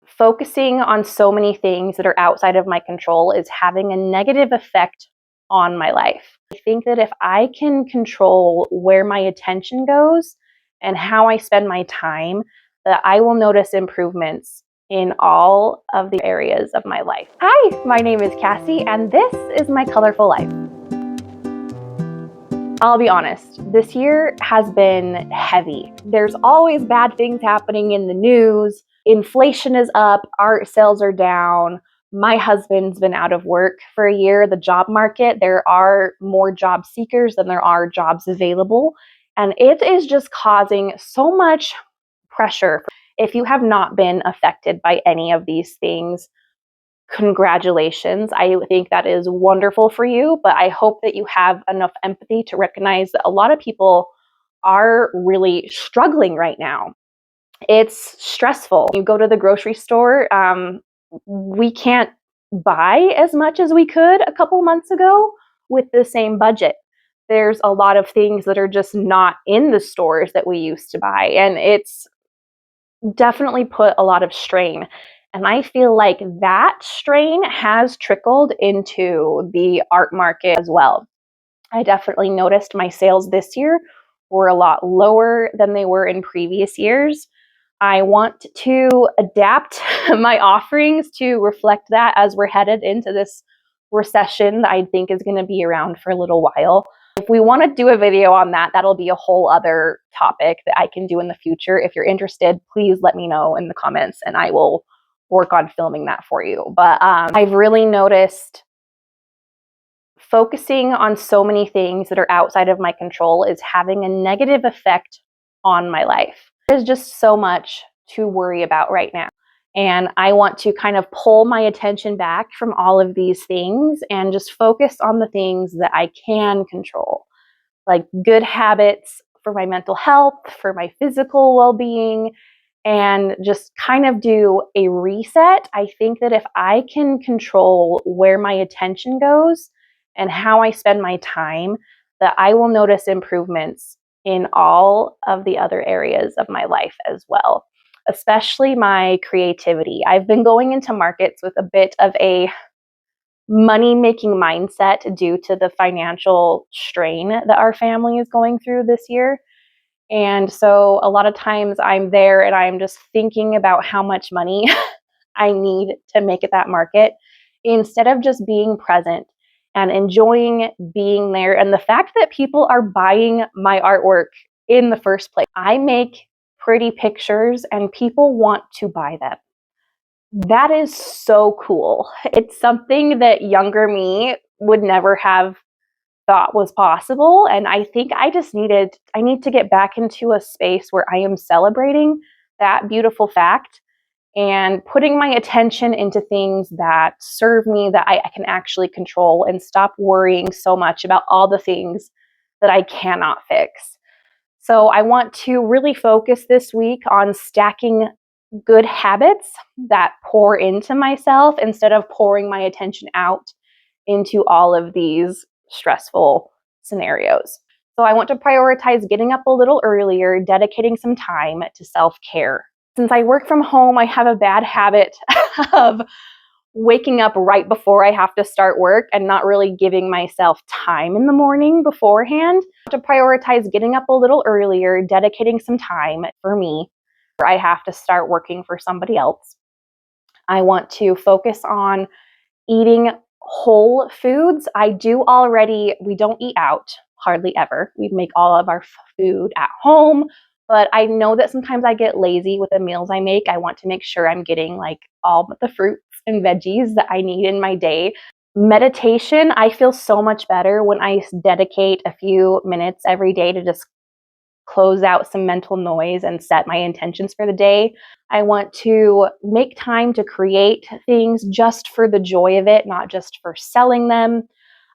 focusing on so many things that are outside of my control is having a negative effect on my life. I think that if I can control where my attention goes and how I spend my time, that I will notice improvements in all of the areas of my life. Hi, my name is Cassie, and this is my colorful life. I'll be honest, this year has been heavy. There's always bad things happening in the news. Inflation is up, art sales are down. My husband's been out of work for a year. The job market, there are more job seekers than there are jobs available. And it is just causing so much pressure. If you have not been affected by any of these things, congratulations. I think that is wonderful for you, but I hope that you have enough empathy to recognize that a lot of people are really struggling right now. It's stressful. You go to the grocery store, we can't buy as much as we could a couple months ago with the same budget. There's a lot of things that are just not in the stores that we used to buy, and it's definitely put a lot of strain. And I feel like that strain has trickled into the art market as well. I definitely noticed my sales this year were a lot lower than they were in previous years. I want to adapt my offerings to reflect that as we're headed into this recession that I think is going to be around for a little while. If we want to do a video on that, that'll be a whole other topic that I can do in the future. If you're interested, please let me know in the comments and I will work on filming that for you. But I've really noticed focusing on so many things that are outside of my control is having a negative effect on my life. There's just so much to worry about right now. And I want to kind of pull my attention back from all of these things and just focus on the things that I can control, like good habits for my mental health, for my physical well-being, and just kind of do a reset. I think that if I can control where my attention goes and how I spend my time, that I will notice improvements in all of the other areas of my life as well, especially my creativity. I've been going into markets with a bit of a money-making mindset due to the financial strain that our family is going through this year. And so a lot of times I'm there and I'm just thinking about how much money I need to make it that market instead of just being present and enjoying being there. And the fact that people are buying my artwork in the first place. I make pretty pictures and people want to buy them. That is so cool. It's something that younger me would never have thought was possible. And I think I need to get back into a space where I am celebrating that beautiful fact and putting my attention into things that serve me, that I can actually control, and stop worrying so much about all the things that I cannot fix. So I want to really focus this week on stacking good habits that pour into myself instead of pouring my attention out into all of these stressful scenarios. So I want to prioritize getting up a little earlier, dedicating some time to self-care. Since I work from home, I have a bad habit of waking up right before I have to start work and not really giving myself time in the morning beforehand. To prioritize getting up a little earlier, dedicating some time for me. I have to start working for somebody else. I want to focus on eating whole foods. We don't eat out hardly ever. We make all of our food at home, but I know that sometimes I get lazy with the meals I make. I want to make sure I'm getting like all the fruits and veggies that I need in my day. Meditation, I feel so much better when I dedicate a few minutes every day to just close out some mental noise and set my intentions for the day. I want to make time to create things just for the joy of it, not just for selling them.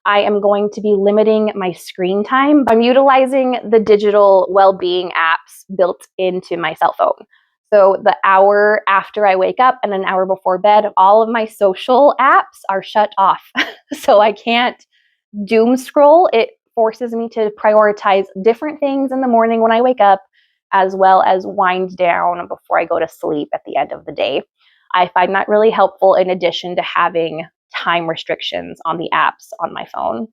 I am going to be limiting my screen time. I'm utilizing the digital well-being apps built into my cell phone. So the hour after I wake up and an hour before bed, all of my social apps are shut off. So I can't doom scroll. It forces me to prioritize different things in the morning when I wake up, as well as wind down before I go to sleep at the end of the day. I find that really helpful in addition to having time restrictions on the apps on my phone.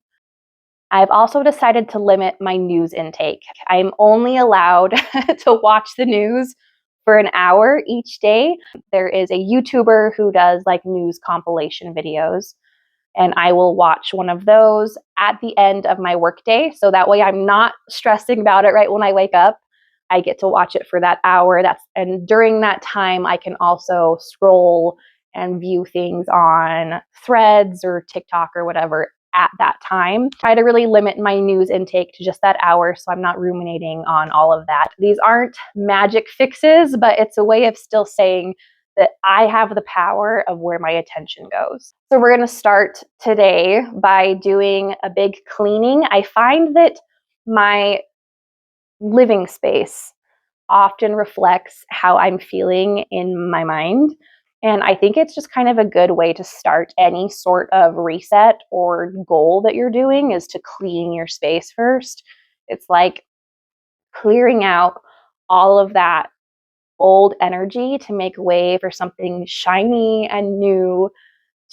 I've also decided to limit my news intake. I'm only allowed to watch the news for an hour each day. There is a YouTuber who does like news compilation videos, and I will watch one of those at the end of my workday. So that way I'm not stressing about it right when I wake up. I get to watch it for that hour. And during that time, I can also scroll and view things on Threads or TikTok or whatever at that time. Try to really limit my news intake to just that hour so I'm not ruminating on all of that. These aren't magic fixes, but it's a way of still saying that I have the power of where my attention goes. So we're going to start today by doing a big cleaning. I find that my living space often reflects how I'm feeling in my mind. And I think it's just kind of a good way to start any sort of reset or goal that you're doing is to clean your space first. It's like clearing out all of that old energy to make way for something shiny and new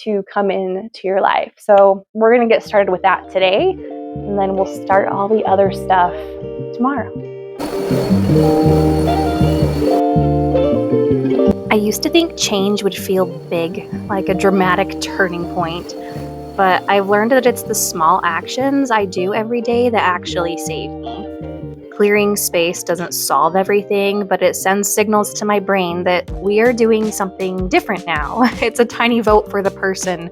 to come into your life. So we're going to get started with that today, and then we'll start all the other stuff tomorrow. I used to think change would feel big, like a dramatic turning point, but I've learned that it's the small actions I do every day that actually save me. Clearing space doesn't solve everything, but it sends signals to my brain that we are doing something different now. It's a tiny vote for the person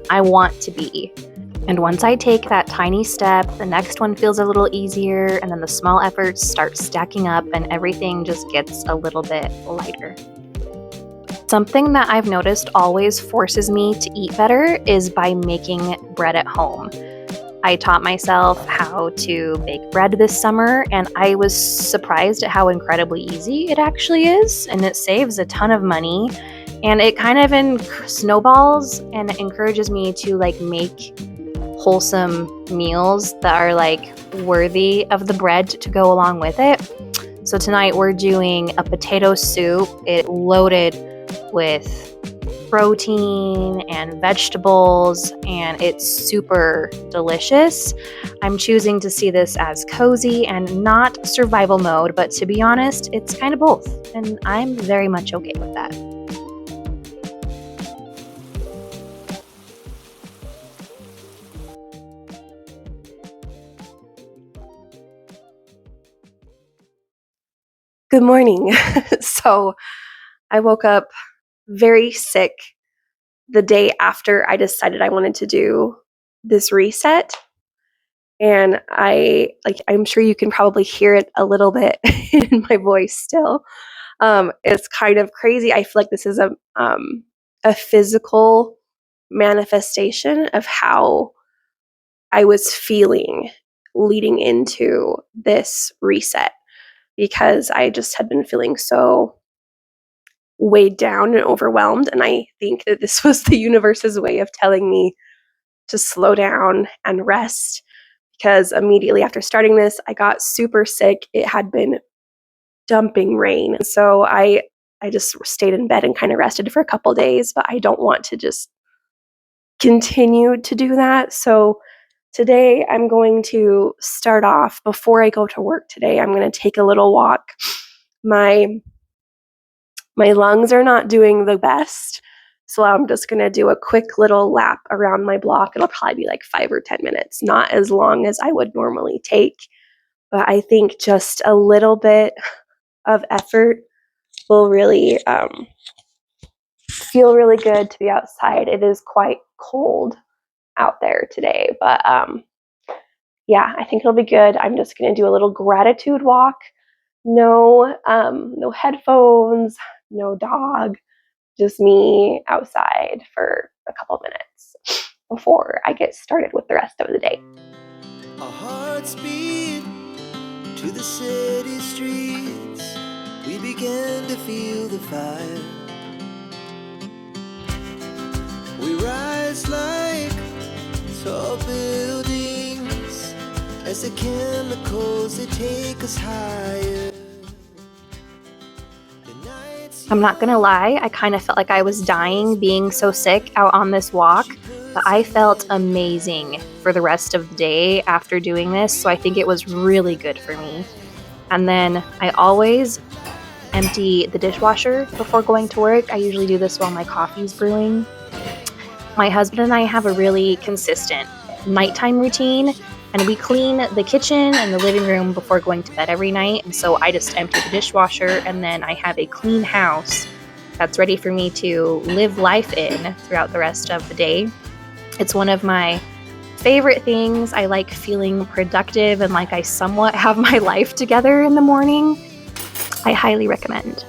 I want to be. And once I take that tiny step, the next one feels a little easier, and then the small efforts start stacking up and everything just gets a little bit lighter. Something that I've noticed always forces me to eat better is by making bread at home. I taught myself how to bake bread this summer, and I was surprised at how incredibly easy it actually is, and it saves a ton of money, and it kind of snowballs and encourages me to like make wholesome meals that are like worthy of the bread to go along with it. So tonight we're doing a potato soup. It's loaded with protein and vegetables, and it's super delicious. I'm choosing to see this as cozy and not survival mode, but to be honest, it's kind of both, and I'm very much okay with that. Good morning. So I woke up very sick the day after I decided I wanted to do this reset. And I'm sure you can probably hear it a little bit in my voice still. It's kind of crazy. I feel like this is a physical manifestation of how I was feeling leading into this reset, because I just had been feeling so weighed down and overwhelmed. And I think that this was the universe's way of telling me to slow down and rest, because immediately after starting this, I got super sick. It had been dumping rain. So I just stayed in bed and kind of rested for a couple days, but I don't want to just continue to do that. So today I'm going to start off, before I go to work today, I'm going to take a little walk. My lungs are not doing the best, so I'm just going to do a quick little lap around my block. It'll probably be like 5 or 10 minutes, not as long as I would normally take, but I think just a little bit of effort will really feel really good to be outside. It is quite cold out there today, but yeah, I think it'll be good. I'm just going to do a little gratitude walk. No headphones, no dog, just me outside for a couple minutes before I get started with the rest of the day. Our hearts beat to the city streets. We began to feel the fire. We rise like tall buildings as the chemicals, they take us higher. I'm not gonna lie, I kind of felt like I was dying being so sick out on this walk, but I felt amazing for the rest of the day after doing this, so I think it was really good for me. And then I always empty the dishwasher before going to work. I usually do this while my coffee's brewing. My husband and I have a really consistent nighttime routine, and we clean the kitchen and the living room before going to bed every night. And so I just empty the dishwasher, and then I have a clean house that's ready for me to live life in throughout the rest of the day. It's one of my favorite things. I like feeling productive and like I somewhat have my life together in the morning. I highly recommend.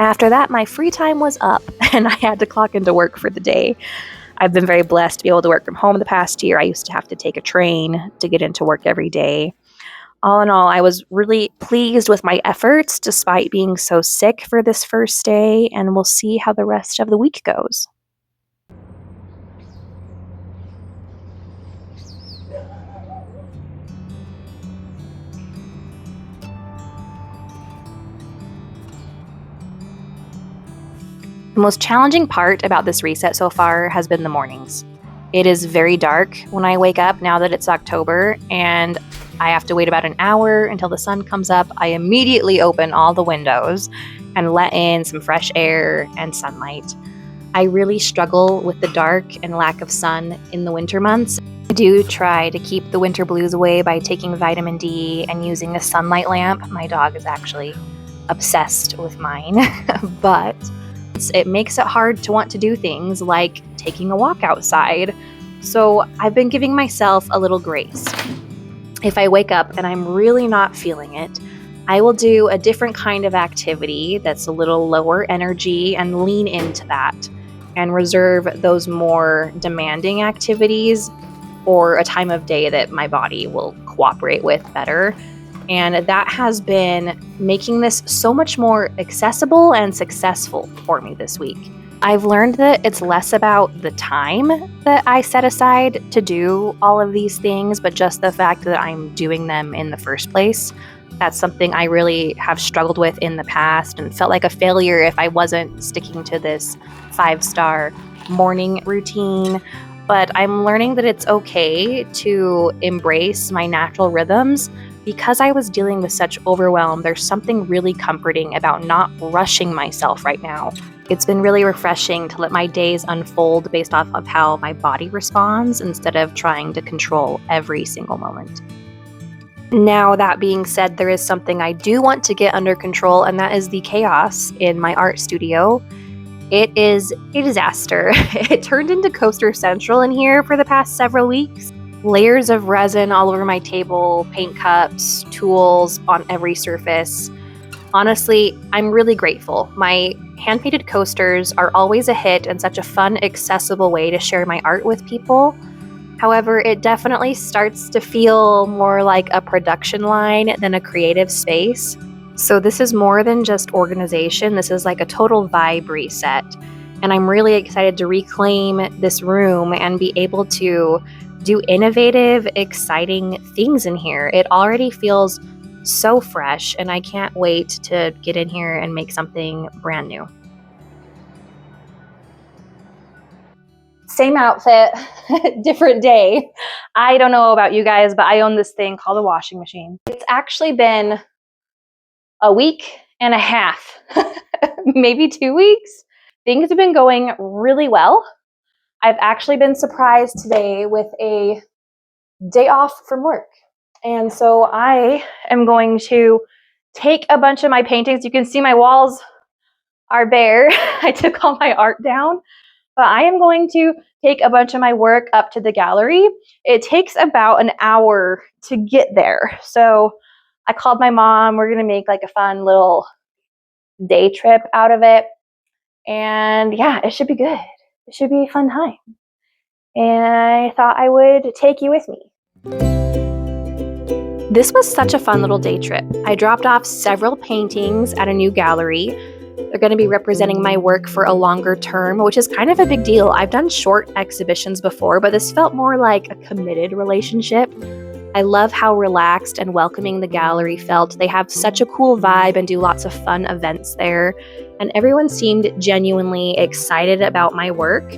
After that, my free time was up and I had to clock into work for the day. I've been very blessed to be able to work from home the past year. I used to have to take a train to get into work every day. All in all, I was really pleased with my efforts despite being so sick for this first day, and we'll see how the rest of the week goes. The most challenging part about this reset so far has been the mornings. It is very dark when I wake up now that it's October, and I have to wait about an hour until the sun comes up. I immediately open all the windows and let in some fresh air and sunlight. I really struggle with the dark and lack of sun in the winter months. I do try to keep the winter blues away by taking vitamin D and using a sunlight lamp. My dog is actually obsessed with mine, but it makes it hard to want to do things like taking a walk outside. So I've been giving myself a little grace. If I wake up and I'm really not feeling it, I will do a different kind of activity that's a little lower energy and lean into that and reserve those more demanding activities for a time of day that my body will cooperate with better. And that has been making this so much more accessible and successful for me this week. I've learned that it's less about the time that I set aside to do all of these things, but just the fact that I'm doing them in the first place. That's something I really have struggled with in the past and felt like a failure if I wasn't sticking to this 5-star morning routine. But I'm learning that it's okay to embrace my natural rhythms. Because I was dealing with such overwhelm, there's something really comforting about not rushing myself right now. It's been really refreshing to let my days unfold based off of how my body responds instead of trying to control every single moment. Now, that being said, there is something I do want to get under control, and that is the chaos in my art studio. It is a disaster. It turned into Coaster Central in here for the past several weeks. Layers of resin all over my table, paint cups, tools on every surface. Honestly, I'm really grateful. My hand-painted coasters are always a hit and such a fun, accessible way to share my art with people. However, it definitely starts to feel more like a production line than a creative space. So this is more than just organization. This is like a total vibe reset. And I'm really excited to reclaim this room and be able to do innovative, exciting things in here. It already feels so fresh, and I can't wait to get in here and make something brand new. Same outfit, different day. I don't know about you guys, but I own this thing called a washing machine. It's actually been a week and a half, maybe 2 weeks. Things have been going really well. I've actually been surprised today with a day off from work. And so I am going to take a bunch of my paintings. You can see my walls are bare. I took all my art down, but I am going to take a bunch of my work up to the gallery. It takes about an hour to get there. So I called my mom. We're going to make like a fun little day trip out of it. And yeah, it should be good. It should be a fun time. And I thought I would take you with me. This was such a fun little day trip. I dropped off several paintings at a new gallery. They're going to be representing my work for a longer term, which is kind of a big deal. I've done short exhibitions before, but this felt more like a committed relationship. I love how relaxed and welcoming the gallery felt. They have such a cool vibe and do lots of fun events there. And everyone seemed genuinely excited about my work,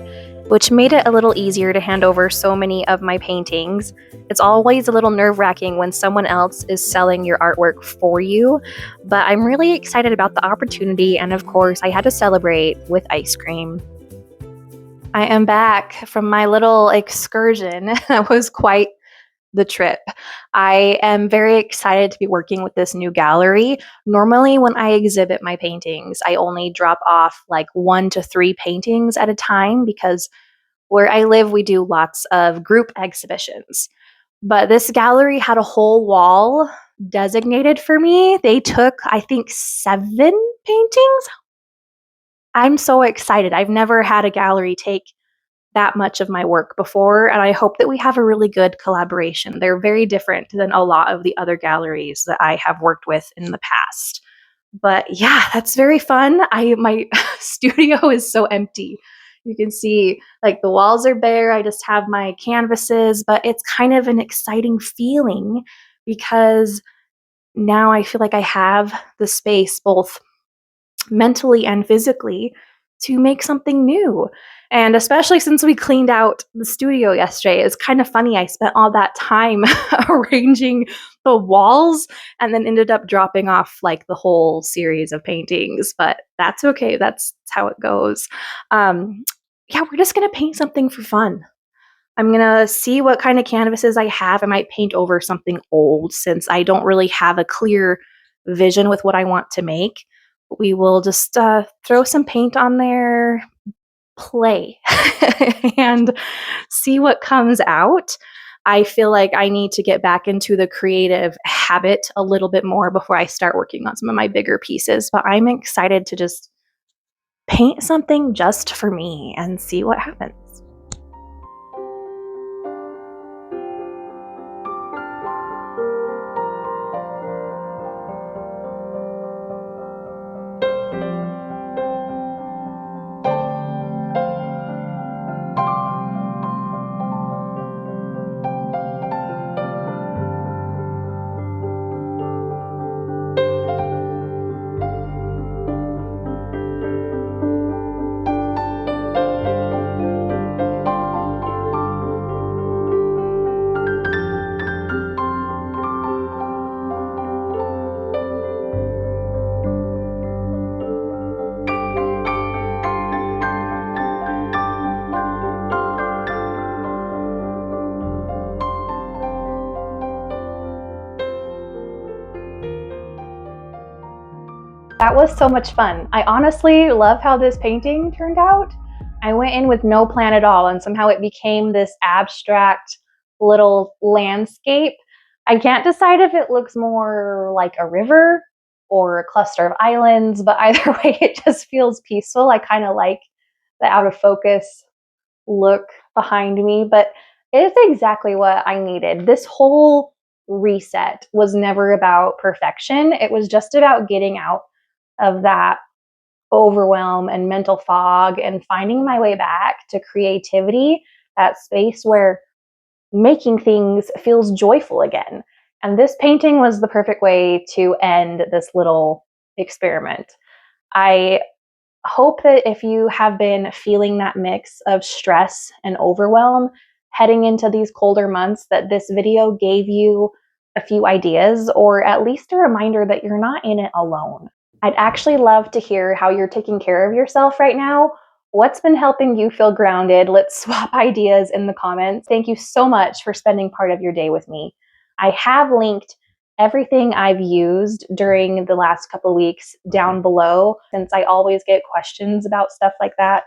which made it a little easier to hand over so many of my paintings. It's always a little nerve-wracking when someone else is selling your artwork for you, but I'm really excited about the opportunity, and of course, I had to celebrate with ice cream. I am back from my little excursion. That was quite the trip. I am very excited to be working with this new gallery. Normally, when I exhibit my paintings, I only drop off like 1 to 3 paintings at a time because where I live, we do lots of group exhibitions. But this gallery had a whole wall designated for me. They took, I think, 7 paintings. I'm so excited. I've never had a gallery take that much of my work before, and I hope that we have a really good collaboration. They're very different than a lot of the other galleries that I have worked with in the past. But yeah, that's very fun. My studio is so empty. You can see like the walls are bare. I just have my canvases, but it's kind of an exciting feeling because now I feel like I have the space both mentally and physically to make something new. And especially since we cleaned out the studio yesterday, it's kind of funny. I spent all that time arranging the walls and then ended up dropping off like the whole series of paintings, but that's okay. That's how it goes. Yeah, we're just going to paint something for fun. I'm going to see what kind of canvases I have. I might paint over something old since I don't really have a clear vision with what I want to make. We will just throw some paint on there, play, and see what comes out. I feel like I need to get back into the creative habit a little bit more before I start working on some of my bigger pieces. But I'm excited to just paint something just for me and see what happens. That was so much fun. I honestly love how this painting turned out. I went in with no plan at all, and somehow it became this abstract little landscape. I can't decide if it looks more like a river or a cluster of islands, but either way, it just feels peaceful. I kind of like the out of focus look behind me, but it's exactly what I needed. This whole reset was never about perfection. It was just about getting out of that overwhelm and mental fog and finding my way back to creativity, that space where making things feels joyful again. And this painting was the perfect way to end this little experiment. I hope that if you have been feeling that mix of stress and overwhelm heading into these colder months, that this video gave you a few ideas or at least a reminder that you're not in it alone. I'd actually love to hear how you're taking care of yourself right now. What's been helping you feel grounded? Let's swap ideas in the comments. Thank you so much for spending part of your day with me. I have linked everything I've used during the last couple of weeks down below, since I always get questions about stuff like that.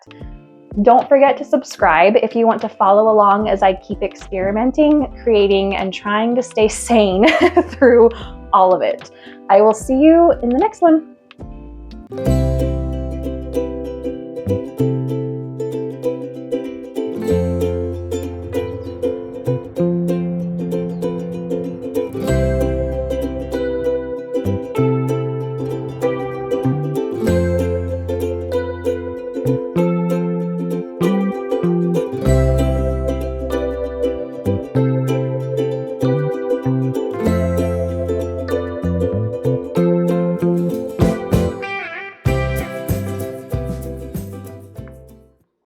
Don't forget to subscribe if you want to follow along as I keep experimenting, creating, and trying to stay sane through all of it. I will see you in the next one.